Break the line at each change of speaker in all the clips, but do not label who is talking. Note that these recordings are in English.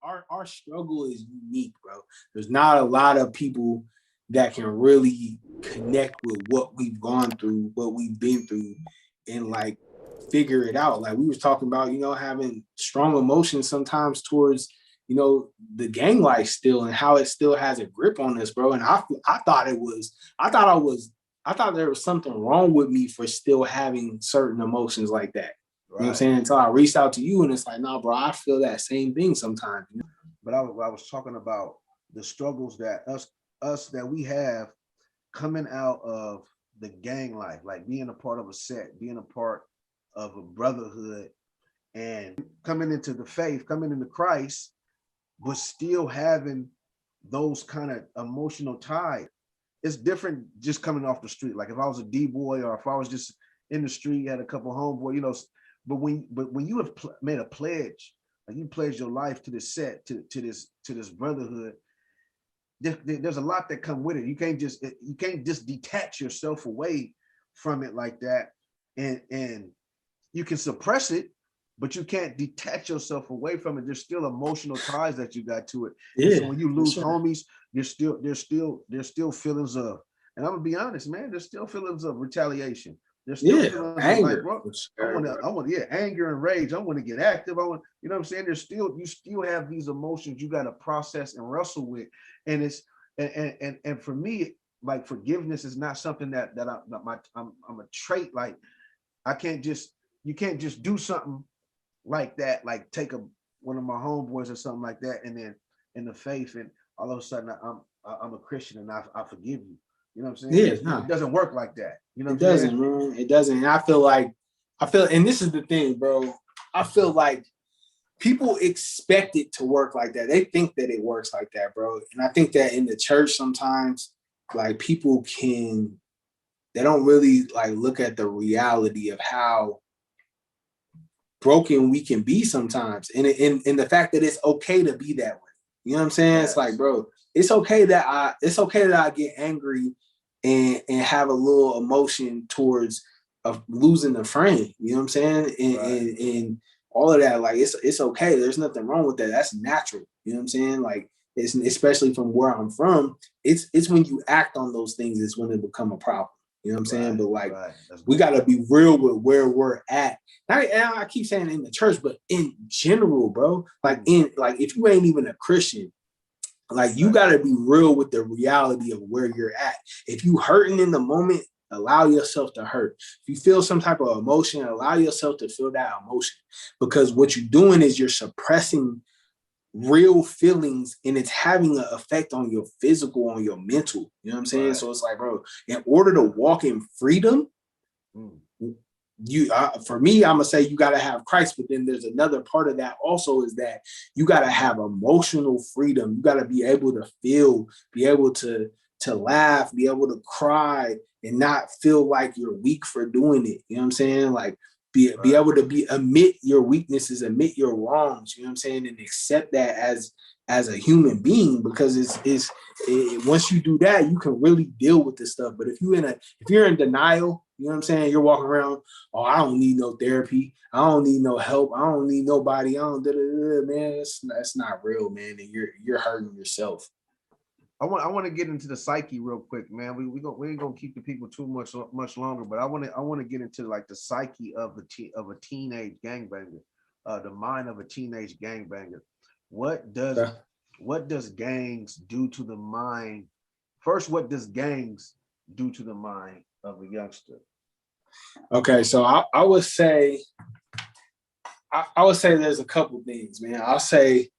our struggle is unique, bro. There's not a lot of people that can really connect with what we've gone through, what we've been through, and like figure it out. Like we was talking about, having strong emotions sometimes towards, the gang life still, and how it still has a grip on us, bro. And I thought it was, I thought there was something wrong with me for still having certain emotions like that. You know what I'm saying? Until I reached out to you, and it's like, no, bro, I feel that same thing sometimes.
But I was talking about the struggles that us that we have coming out of the gang life, like being a part of a set, being a part of a brotherhood, and coming into the faith, coming into Christ, but still having those kind of emotional ties. It's different just coming off the street. Like if I was a D-boy, or if I was just in the street, had a couple homeboy, but when you have made a pledge, like you pledge your life to this set, to this brotherhood, there's a lot that come with it. You can't just detach yourself away from it like that, and you can suppress it, but you can't detach yourself away from it. There's still emotional ties that you got to it. Yeah. And so when you lose homies, there's still feelings of, and I'm gonna be honest, man, there's still feelings of retaliation. There's still feelings anger. Of like, bro, I want anger and rage. I want to get active. I want, you know what I'm saying? You still have these emotions you got to process and wrestle with. And it's, and for me, like forgiveness is not something that I'm a trait. Like you can't just do something like that, like take one of my homeboys or something like that, and then in the faith, and all of a sudden I'm a Christian and I forgive you. You know what I'm saying? Yeah, it doesn't work like that. You know what I'm saying?
Man. It doesn't. And I feel, and this is the thing, bro. I feel like people expect it to work like that. They think that it works like that, bro. And I think that in the church sometimes, like people they don't really like look at the reality of how broken we can be sometimes, and the fact that it's okay to be that way. You know what I'm saying? Yes. It's like, bro, it's okay that I get angry and have a little emotion towards of losing a friend. You know what I'm saying? And all of that, like it's okay. There's nothing wrong with that. That's natural. You know what I'm saying? Like it's, especially from where I'm from, it's when you act on those things is when it become a problem. You know what I'm saying? But like, we got to be real with where we're at. I keep saying in the church, but in general, bro, like if you ain't even a Christian, like you got to be real with the reality of where you're at. If you hurting in the moment, allow yourself to hurt. If you feel some type of emotion, allow yourself to feel that emotion, because what you're doing is you're suppressing real feelings, and it's having an effect on your physical, on your mental. You know what I'm saying? Right. So it's like, bro, in order to walk in freedom, for me, I'm gonna say you gotta have Christ, but then there's another part of that also, is that you gotta have emotional freedom. You gotta be able to feel, be able to laugh, be able to cry, and not feel like you're weak for doing it. You know what I'm saying? Like be able to admit your weaknesses, admit your wrongs, you know what I'm saying, and accept that as a human being, because it's once you do that, you can really deal with this stuff. But if you're in denial, you know what I'm saying, you're walking around, oh, I don't need no therapy, I don't need no help, I don't need nobody, I don't man, that's not real, man, and you're hurting yourself.
I want to get into the psyche real quick, man. We ain't gonna keep the people too much longer, but I want to get into like the psyche of a teenage gangbanger, the mind of a teenage gangbanger. What does gangs do to the mind? First, what does gangs do to the mind of a youngster?
Okay, so I would say there's a couple things, man. I'll say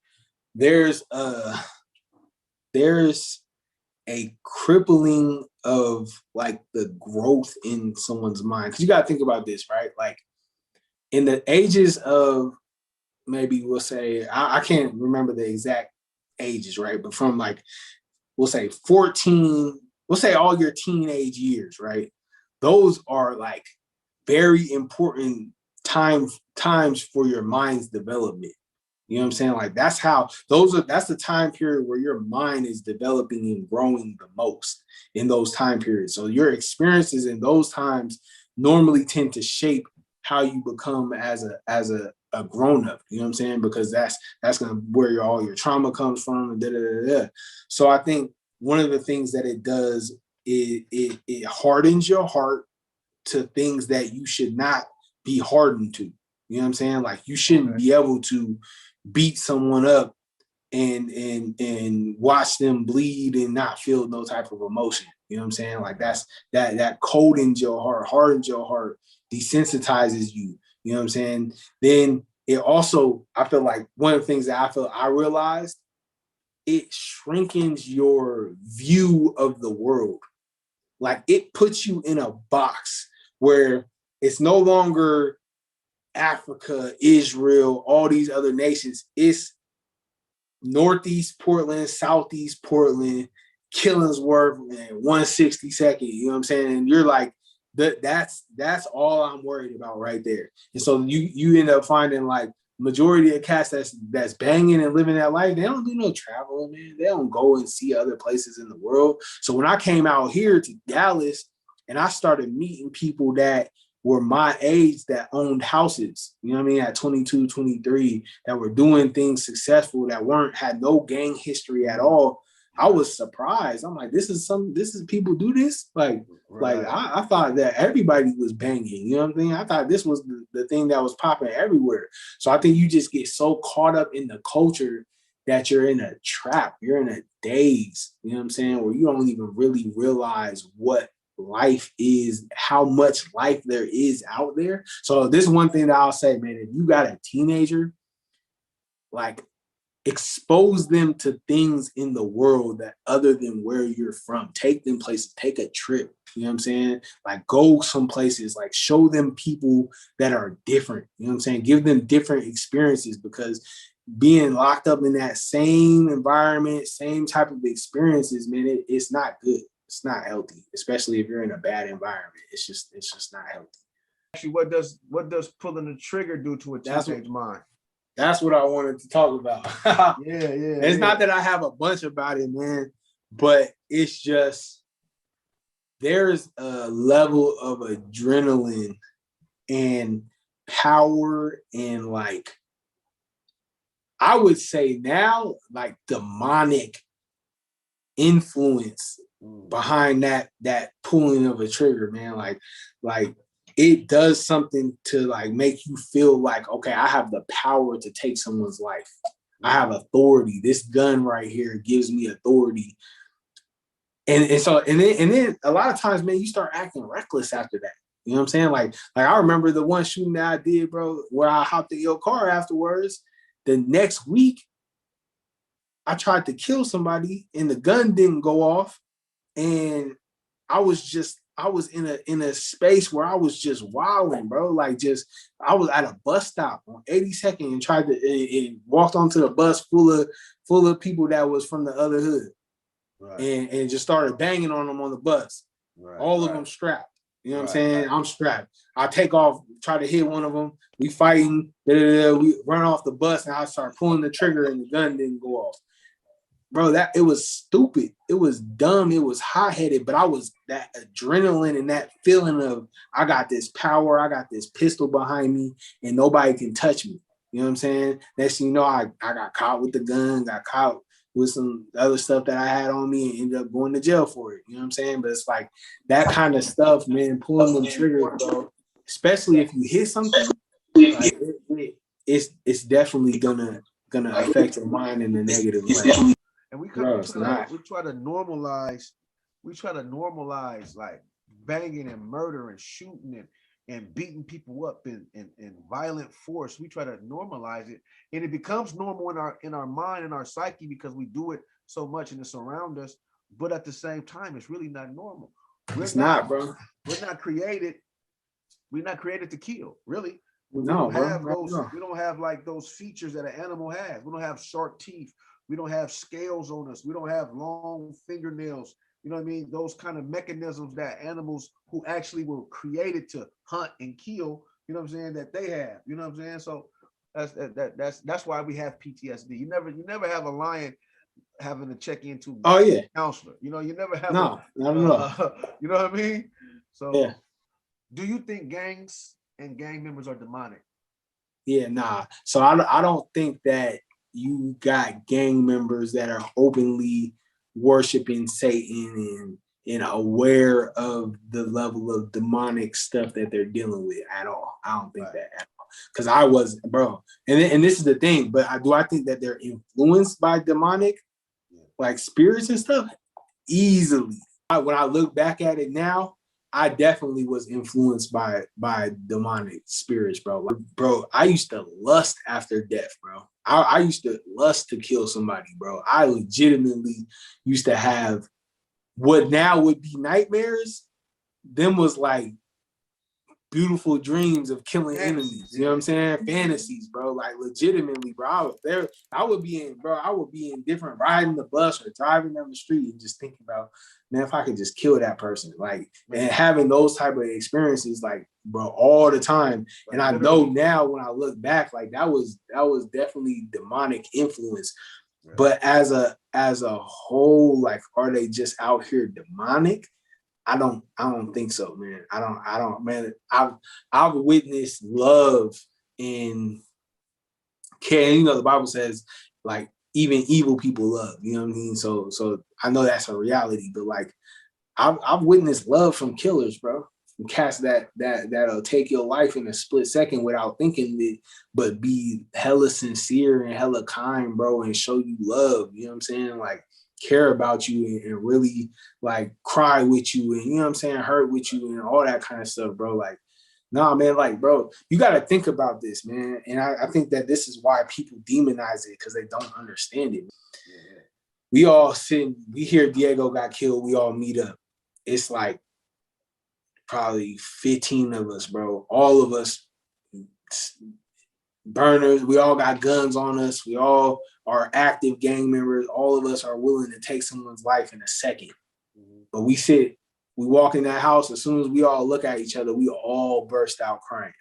there's a crippling of like the growth in someone's mind. Because you got to think about this, right? Like in the ages of, maybe we'll say, I can't remember the exact ages, right? But from like, we'll say 14, we'll say all your teenage years, right? Those are like very important times for your mind's development. You know what I'm saying? Like that's the time period where your mind is developing and growing the most in those time periods. So your experiences in those times normally tend to shape how you become as a grown up. You know what I'm saying? Because that's gonna where all your trauma comes from. And da, da, da, da. So I think one of the things that it does is it hardens your heart to things that you should not be hardened to. You know what I'm saying? Like you shouldn't be able to beat someone up and watch them bleed and not feel no type of emotion. You know what I'm saying? Like that coldens your heart, hardens your heart, desensitizes you. You know what I'm saying? Then it also, I feel like one of the things that I realized, it shrinkens your view of the world. Like it puts you in a box where it's no longer Africa, Israel, all these other nations. It's Northeast Portland, Southeast Portland, Killingsworth, and 162nd. You know what I'm saying? And you're like, that's all I'm worried about right there. And so you end up finding like majority of cats that's banging and living that life, they don't do no traveling, man. They don't go and see other places in the world. So when I came out here to Dallas and I started meeting people that were my age that owned houses, you know what I mean, at 22, 23, that were doing things successful, that had no gang history at all, I was surprised. I'm like, this is people do this? Like I thought that everybody was banging, you know what I mean? I thought this was the thing that was popping everywhere. So I think you just get so caught up in the culture that you're in a trap, you're in a daze, you know what I'm saying, where you don't even really realize what life is, how much life there is out there. So this is one thing that I'll say, man, if you got a teenager, like expose them to things in the world that other than where you're from. Take them places, take a trip. You know what I'm saying? Like go some places, like show them people that are different. You know what I'm saying? Give them different experiences, because being locked up in that same environment, same type of experiences, man, it's not good. It's not healthy, especially if you're in a bad environment. It's just not healthy.
Actually, what does pulling the trigger do to a teenage mind?
That's what I wanted to talk about. It's not that I have a bunch about it, man, but it's just there's a level of adrenaline and power and, like, I would say now, like, demonic influence behind that pulling of a trigger, man. Like it does something to like make you feel like, okay, I have the power to take someone's life. I have authority. This gun right here gives me authority. And then a lot of times, man, you start acting reckless after that. You know what I'm saying? Like I remember the one shooting that I did, bro, where I hopped in your car afterwards. The next week, I tried to kill somebody and the gun didn't go off. And I was in a space where I was just wilding, bro. Like I was at a bus stop on 82nd and tried to and walked onto the bus full of people that was from the other hood. Right. And just started banging on them on the bus. Right, all of them strapped. You know what I'm saying? I'm strapped. I take off, try to hit one of them. We fighting. We run off the bus and I start pulling the trigger and the gun didn't go off. Bro, it was stupid. It was dumb. It was hot-headed, but I was that adrenaline and that feeling of I got this power, I got this pistol behind me, and nobody can touch me. You know what I'm saying? Next thing you know, I got caught with the gun, got caught with some other stuff that I had on me and ended up going to jail for it. You know what I'm saying? But it's like that kind of stuff, man, pulling them triggers, bro, especially if you hit something, like it's definitely gonna affect your mind in a negative way.
And we try to normalize like banging and murder and shooting and beating people up in violent force. We try to normalize it, and it becomes normal in our mind and our psyche because we do it so much and it's around us. But at the same time, it's really not normal.
It's not, bro.
We're not created to kill, really. We
don't
have like those features that an animal has. We don't have sharp teeth. We don't have scales on us. We don't have long fingernails. You know what I mean? Those kind of mechanisms that animals who actually were created to hunt and kill, you know what I'm saying, that they have. You know what I'm saying? So that's why we have PTSD. You never have a lion having to check into a counselor. You know, you never have you know what I mean? So do you think gangs and gang members are demonic?
Yeah, nah. So I don't think that you got gang members that are openly worshiping Satan and aware of the level of demonic stuff that they're dealing with at all. I don't think that at all. Because I was, bro. And this is the thing, but I think that they're influenced by demonic, like spirits and stuff? Easily. When I look back at it now, I definitely was influenced by demonic spirits, bro. Like, bro, I used to lust after death, bro. I used to lust to kill somebody, bro. I legitimately used to have what now would be nightmares. Them was like beautiful dreams of killing enemies. You know what I'm saying? Fantasies, bro. Like legitimately, bro. I would be in different riding the bus or driving down the street and just thinking about, man, if I could just kill that person. Like, and having those type of experiences, like, bro, all the time. And I know now when I look back, like that was definitely demonic influence. But as a whole, like, are they just out here demonic? I don't think so, man. I don't, man. I've witnessed love in care. You know, the Bible says like even evil people love. You know what I mean? So I know that's a reality, but like I've witnessed love from killers, bro. From cats that'll take your life in a split second without thinking it, but be hella sincere and hella kind, bro, and show you love. You know what I'm saying? Like care about you and really like cry with you and you know what I'm saying, hurt with you and all that kind of stuff, bro. Like, nah, man, like, bro, you got to think about this, man. And I think that this is why people demonize it because they don't understand it. Yeah. We all we hear Diego got killed, we all meet up. It's like probably 15 of us, bro. All of us burners, we all got guns on us. We all are active gang members. All of us are willing to take someone's life in a second. But we walk in that house, as soon as we all look at each other, we all burst out crying.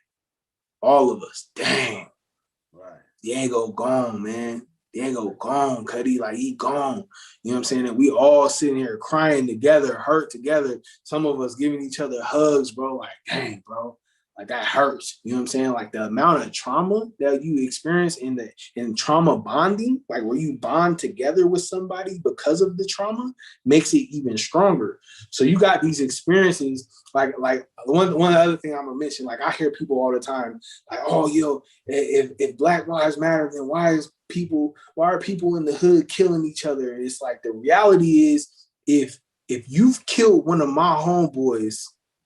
All of us. Dang. Right. Diego gone, man. Diego gone, Cuddy. Like, he gone. You know what I'm saying? And we all sitting here crying together, hurt together. Some of us giving each other hugs, bro. Like, dang, bro. Like that hurts. You know what I'm saying? Like the amount of trauma that you experience in trauma bonding, like where you bond together with somebody because of the trauma, makes it even stronger. So you got these experiences, like one other thing I'm gonna mention, like I hear people all the time, like, oh, yo, if Black Lives Matter, then why are people in the hood killing each other? And it's like the reality is if you've killed one of my homeboys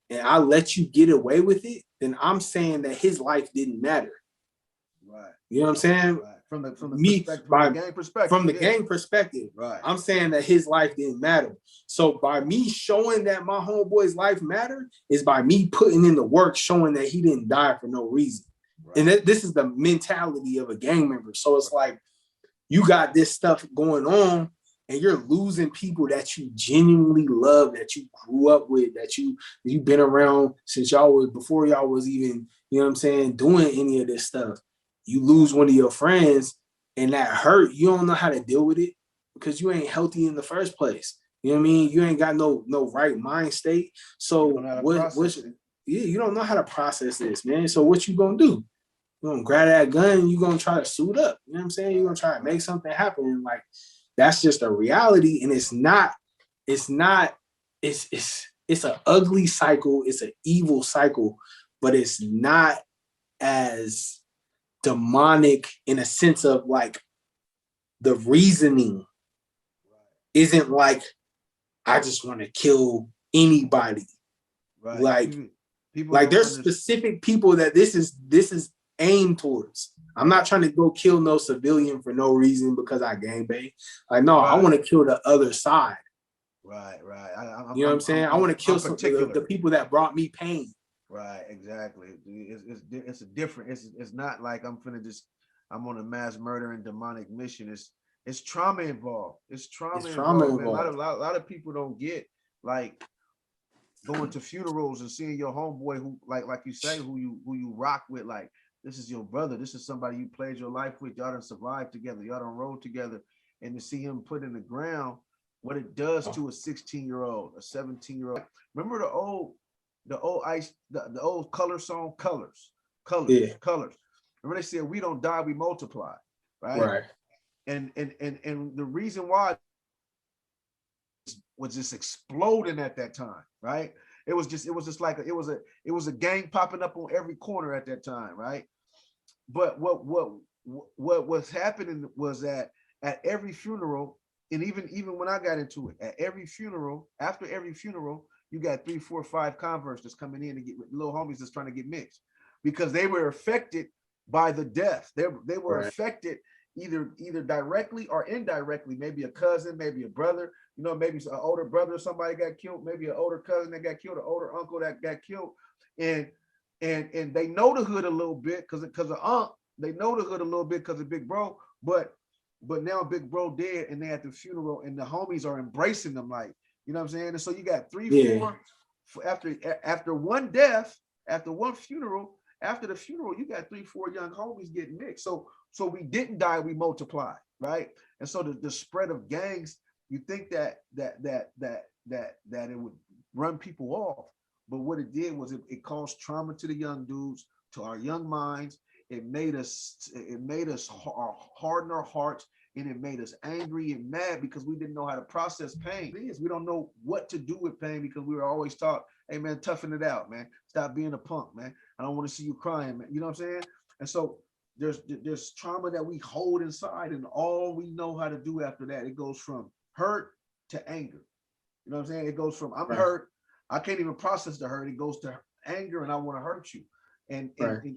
and I let you get away with it, then I'm saying that his life didn't matter. Right. You know what I'm saying? Right. From the gang perspective, right. I'm saying that his life didn't matter. So by me showing that my homeboy's life mattered is by me putting in the work, showing that he didn't die for no reason. Right. And this is the mentality of a gang member. So it's like you got this stuff going on and you're losing people that you genuinely love, that you grew up with, that you've been around since before y'all was even, you know what I'm saying, doing any of this stuff. You lose one of your friends and that hurt, you don't know how to deal with it because you ain't healthy in the first place. You know what I mean? You ain't got no right mind state. So you don't know how to process this, man. So what you gonna do? You're gonna grab that gun and you're gonna try to suit up. You know what I'm saying? You're gonna try to make something happen. And like that's just a reality. And it's an ugly cycle, it's an evil cycle, but it's not as demonic in a sense of like the reasoning isn't like I just want to kill anybody. Right. Like people like there's specific people that this is aimed towards. I'm not trying to go kill no civilian for no reason because I gangbang. Like, no, right. I want to kill the other side. Right. You know what I'm saying? I want to kill the people that brought me pain.
Right, exactly. It's a different. It's not like I'm on a mass murder and demonic mission. It's trauma involved. It's trauma involved. Man. A lot of people don't get like going to funerals and seeing your homeboy who like you say who you rock with, like this is your brother, this is somebody you played your life with, y'all done survived together, y'all done rode together, and to see him put in the ground, what it does to a 16-year-old, a 17-year-old. Remember the old color song, Colors. Remember they said, we don't die, we multiply, right?
Right.
And the reason why was just exploding at that time, right? It was just like it was a gang popping up on every corner at that time, right? But what was happening was that at every funeral, and even when I got into it, at every funeral, after every funeral, you got 3, 4, 5 converts that's coming in to get little homies that's trying to get mixed, because they were affected by the death. They were affected either directly or indirectly. Maybe a cousin, maybe a brother, you know, maybe an older brother, somebody got killed, maybe an older cousin that got killed, an older uncle that got killed, and they know the hood a little bit because of Unc. They know the hood a little bit because of Big Bro, but now Big Bro dead, and they at the funeral, and the homies are embracing them, like, you know what I'm saying? And so you got 3, 4 after one death, after one funeral, after the funeral, you got 3, 4 young homies getting mixed. So we didn't die, we multiplied, right? And so the spread of gangs, you think that it would run people off, but what it did was it caused trauma to the young dudes, to our young minds. It made us harden our hearts, and it made us angry and mad because we didn't know how to process pain. We don't know what to do with pain because we were always taught, hey man, toughen it out, man. Stop being a punk, man. I don't want to see you crying, man. You know what I'm saying? And so there's trauma that we hold inside, and all we know how to do after that, it goes from hurt to anger. You know what I'm saying? It goes from I'm hurt, I can't even process the hurt. It goes to anger, and I want to hurt you. And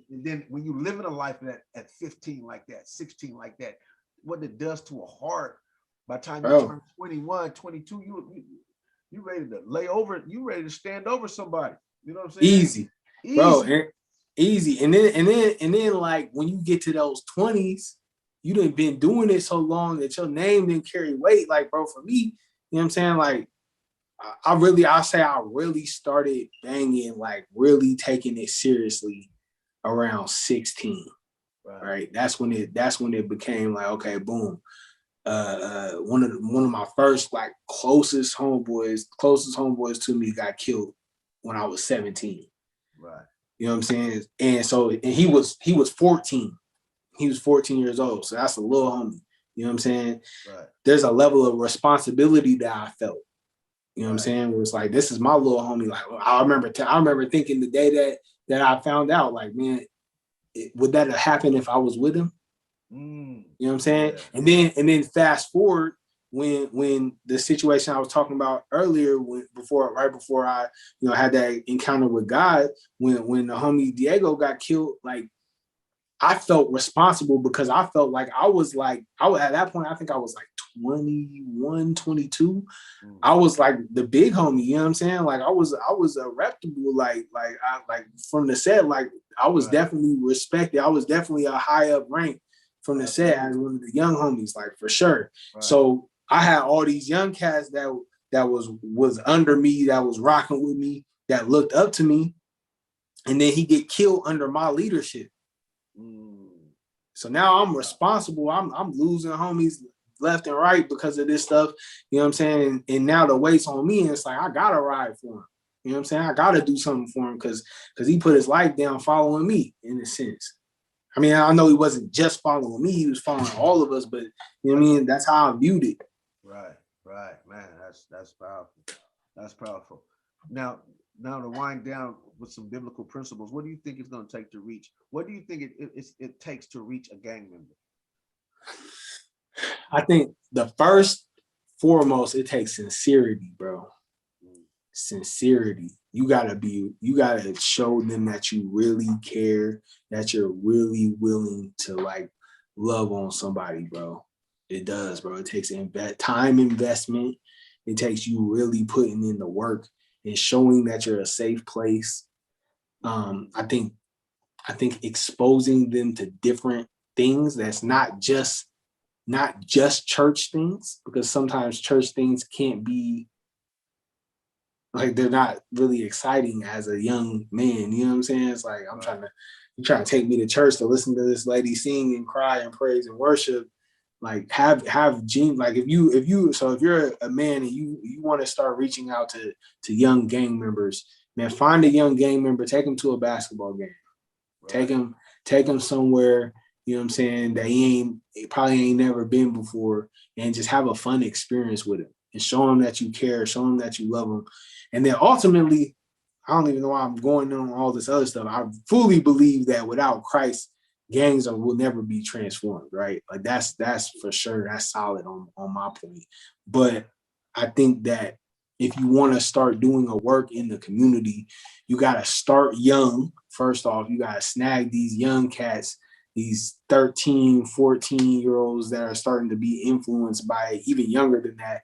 then when you live in a life at 15 like that, 16 like that, what it does to a heart, by the time you turn 21, 22, you ready to lay over, you ready to stand over somebody. You know what I'm saying?
Easy. Bro, easy. And then like when you get to those 20s, you done been doing it so long that your name didn't carry weight. Like, bro, for me, you know what I'm saying? Like, I really started banging, like really taking it seriously around 16. Right. That's when it became like, okay, boom. One of my first like closest homeboys to me got killed when I was 17.
Right.
You know what I'm saying? And he was 14. He was 14 years old. So that's a little homie. You know what I'm saying?
Right.
There's a level of responsibility that I felt. You know what I'm saying? Where it's like, this is my little homie. Like, I remember thinking the day that I found out, like, man, would that have happened if I was with him? You know what I'm saying? Yeah. And then fast forward when the situation I was talking about earlier, right before I, you know, had that encounter with God, when the homie Diego got killed, like, I felt responsible because I felt like I was at that point, I think I was like 21, 22. I was like the big homie, you know what I'm saying? Like I was a reputable, like from the set, like I was definitely respected. I was definitely a high up rank from the set as one of the young homies, like for sure. Right. So I had all these young cats that was under me, that was rocking with me, that looked up to me, and then he get killed under my leadership. So now I'm responsible. I'm losing homies left and right because of this stuff. You know what I'm saying? And now the weight's on me, and it's like I gotta ride for him. You know what I'm saying? I gotta do something for him because he put his life down following me in a sense. I mean, I know he wasn't just following me; he was following all of us. But you know what I mean? That's how I viewed it.
Right, man. That's powerful. That's powerful. Now to wind down with some biblical principles, what do you think it's going to take to reach? What do you think it takes to reach a gang member?
I think the first foremost, it takes sincerity, bro. Sincerity. You gotta show them that you really care, that you're really willing to like love on somebody, bro. It does, bro. It takes time investment. It takes you really putting in the work and showing that you're a safe place. I think exposing them to different things that's not just church things, because sometimes church things can't be like, they're not really exciting as a young man. You know what I'm saying? It's like you're trying to take me to church to listen to this lady sing and cry and praise and worship. Like have gene, like if you're a man and you want to start reaching out to young gang members, man, find a young gang member, take them to a basketball game. Right. take them somewhere, you know what I'm saying, that he probably ain't never been before, and just have a fun experience with him and show him that you care, show him that you love him. And then ultimately, I don't even know why I'm going on all this other stuff. I fully believe that without Christ, gangs will never be transformed, right? Like that's for sure. That's solid on my point. But I think that if you want to start doing a work in the community, you got to start young. First off, you got to snag these young cats, these 13, 14-year-olds that are starting to be influenced by even younger than that,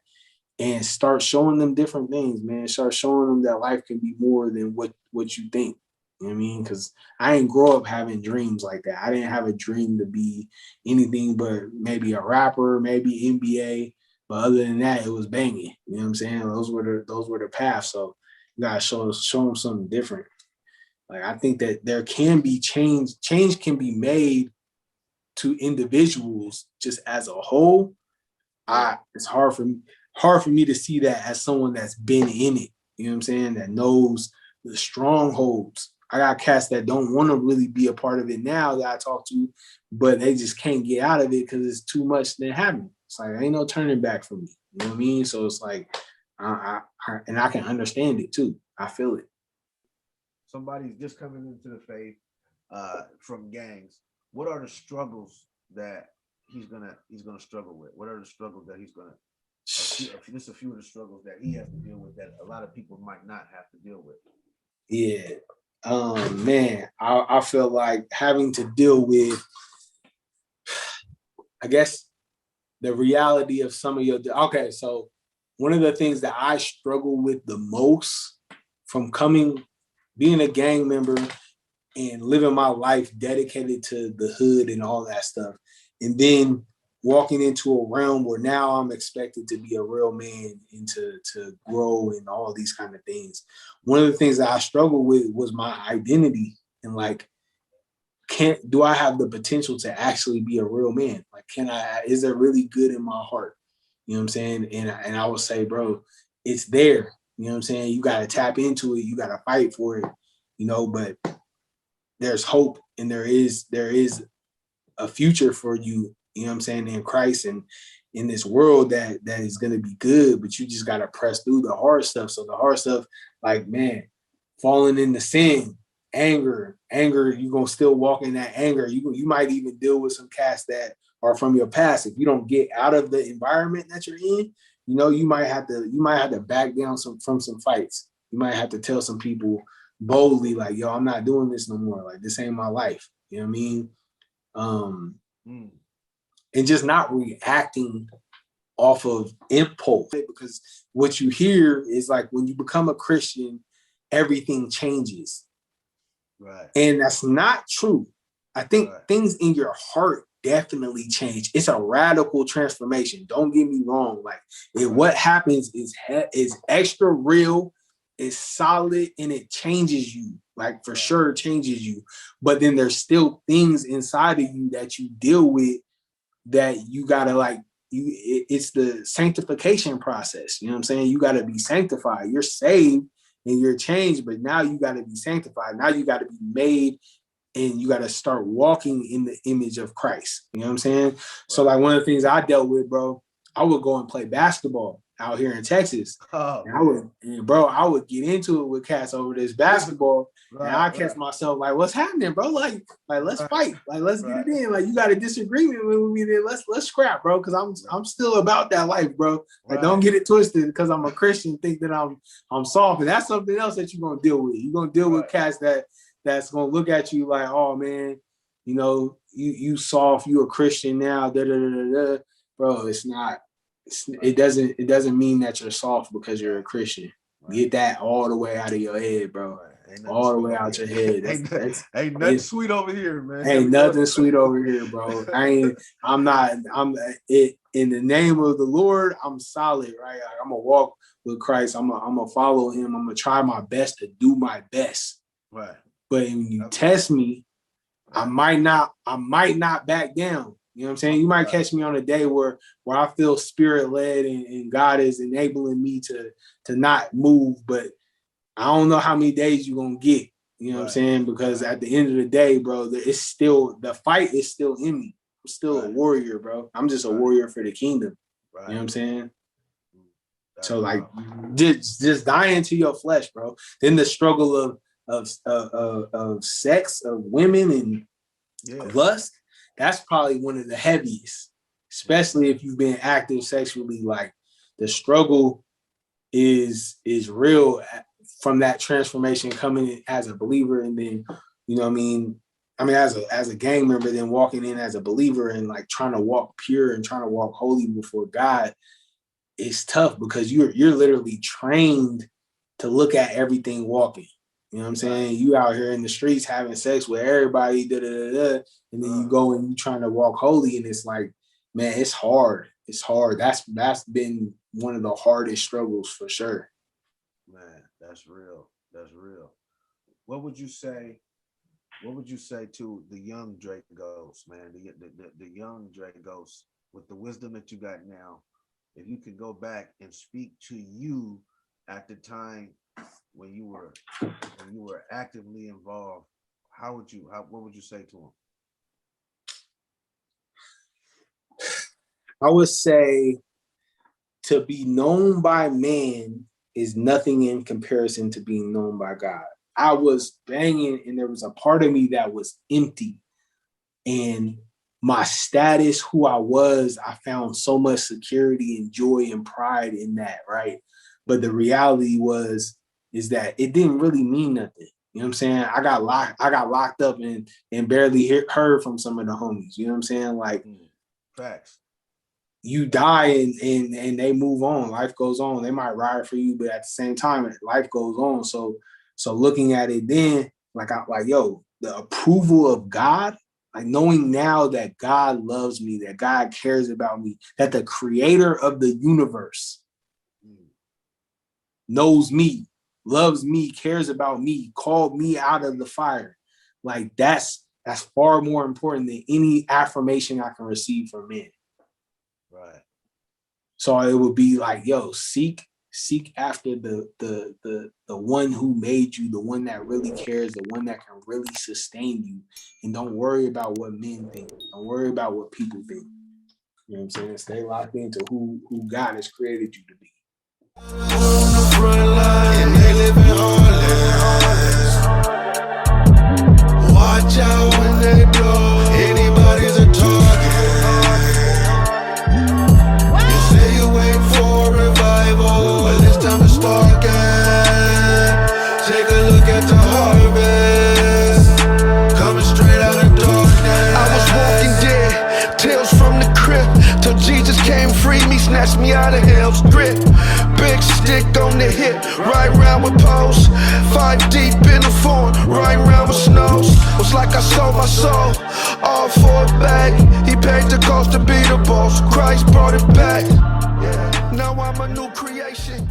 and start showing them different things, man. Start showing them that life can be more than what you think. You know what I mean? Because I didn't grow up having dreams like that. I didn't have a dream to be anything but maybe a rapper, maybe NBA. But other than that, it was banging. You know what I'm saying? Those were the paths. So you gotta show them something different. Like I think that there can be change. Change can be made to individuals just as a whole. It's hard for me to see that as someone that's been in it. You know what I'm saying? That knows the strongholds. I got cats that don't want to really be a part of it now that I talk to, but they just can't get out of it because it's too much that happened. It's like ain't no turning back for me. You know what I mean? So it's like, I can understand it too. I feel it.
Somebody's just coming into the faith from gangs. What are the struggles that he's gonna struggle with? What are the struggles that he's gonna? Just a few of the struggles that he has to deal with that a lot of people might not have to deal with.
Yeah. Man, I feel like having to deal with, I guess, the reality of some of your, okay, so one of the things that I struggle with the most from being a gang member and living my life dedicated to the hood and all that stuff, and then walking into a realm where now I'm expected to be a real man and to grow and all these kind of things. One of the things that I struggled with was my identity and like, do I have the potential to actually be a real man? Like, is there really good in my heart? You know what I'm saying? And I would say, bro, it's there. You know what I'm saying? You got to tap into it. You got to fight for it, but there's hope and there is a future for you, you know what I'm saying, in Christ and in this world that is going to be good, but you just got to press through the hard stuff. So the hard stuff, like, man, falling into sin, anger, you're going to still walk in that anger. You might even deal with some cats that are from your past. If you don't get out of the environment that you're in, you might have to back down from some fights. You might have to tell some people boldly, like, yo, I'm not doing this no more. Like, this ain't my life. You know what I mean? And just not reacting off of impulse, because what you hear is like when you become a Christian, everything changes.
Right.
And that's not true. I think things in your heart definitely change. It's a radical transformation. Don't get me wrong. Like what happens is extra real, it's solid, and it changes you. Like for sure it changes you. But then there's still things inside of you that you deal with that you gotta it's the sanctification process. You know what I'm saying? You gotta be sanctified. You're saved and you're changed, but now you gotta be sanctified. Now you gotta be made and you gotta start walking in the image of Christ. You know what I'm saying? Right. So like one of the things I dealt with, bro, I would go and play basketball out here in Texas. Oh, I would get into it with cats over this basketball. Right, and I catch myself like, what's happening, bro? Like let's fight. Like, let's get it in. Like, you got a disagreement with me, then let's scrap, bro. Cause I'm still about that life, bro. Like, don't get it twisted because I'm a Christian, think that I'm soft. And that's something else that you're gonna deal with. You're gonna deal with cats that's gonna look at you like, oh man, you soft, you a Christian now, bro. It's not. It doesn't mean that you're soft because you're a Christian. Right. Get that all the way out of your head, bro. Right. All the way out your head.
Ain't nothing sweet over here, man.
Ain't nothing sweet over here, bro. I'm in the name of the Lord, I'm solid, right? I'm gonna walk with Christ. I'm gonna follow him. I'm gonna try my best to do my best. Right. But when you test me, I might not back down. You know what I'm saying? You might catch me on a day where I feel spirit led and God is enabling me to not move, but I don't know how many days you're gonna get. You know what I'm saying? Because at the end of the day, bro, it's still, the fight is still in me. I'm still a warrior, bro. I'm just a warrior for the kingdom. You know what I'm saying? So like, just dying to your flesh, bro. Then the struggle of sex, of women and lust. That's probably one of the heaviest, especially if you've been active sexually. Like the struggle is real from that transformation coming in as a believer, and then you know what I mean. I mean, as a gang member, then walking in as a believer and like trying to walk pure and trying to walk holy before God, it's tough because you're literally trained to look at everything walking. You know what I'm saying? You out here in the streets having sex with everybody, and then you go and you trying to walk holy, and it's like, man, it's hard. It's hard. That's been one of the hardest struggles for sure.
Man, that's real. That's real. What would you say? What would you say to the young Dre Ghost, man? The young Dre Ghost, with the wisdom that you got now, if you could go back and speak to you at the time when you were actively involved, what would you say to him?
I would say to be known by man is nothing in comparison to being known by God. I was banging and there was a part of me that was empty, and my status, who I was, I found so much security and joy and pride in that, right? But the reality is that it didn't really mean nothing. You know what I'm saying? I got locked up and barely heard from some of the homies. You know what I'm saying? Like,
facts.
You die and they move on. Life goes on. They might ride for you, but at the same time, life goes on. So looking at it then, yo, the approval of God, like knowing now that God loves me, that God cares about me, that the creator of the universe knows me, loves me, cares about me, called me out of the fire. Like that's far more important than any affirmation I can receive from men.
Right.
So it would be like, yo, seek after the one who made you, the one that really cares, the one that can really sustain you, and don't worry about what men think. Don't worry about what people think. You know what I'm saying? Stay locked into who God has created you to be. Watch out when they blow. Anybody's a target. You say you wait for revival, but it's time to start again. Take a look at the harvest, coming straight out of darkness. I was walking dead, tales from the crypt, till Jesus came, freed me, snatched me out of hell's grip. Big stick on the hip, right round with posts. 5 deep in the form, right round with snows. Was like I sold my soul, all for a bag. He paid the cost to be the boss. Christ brought it back. Now I'm a new creation.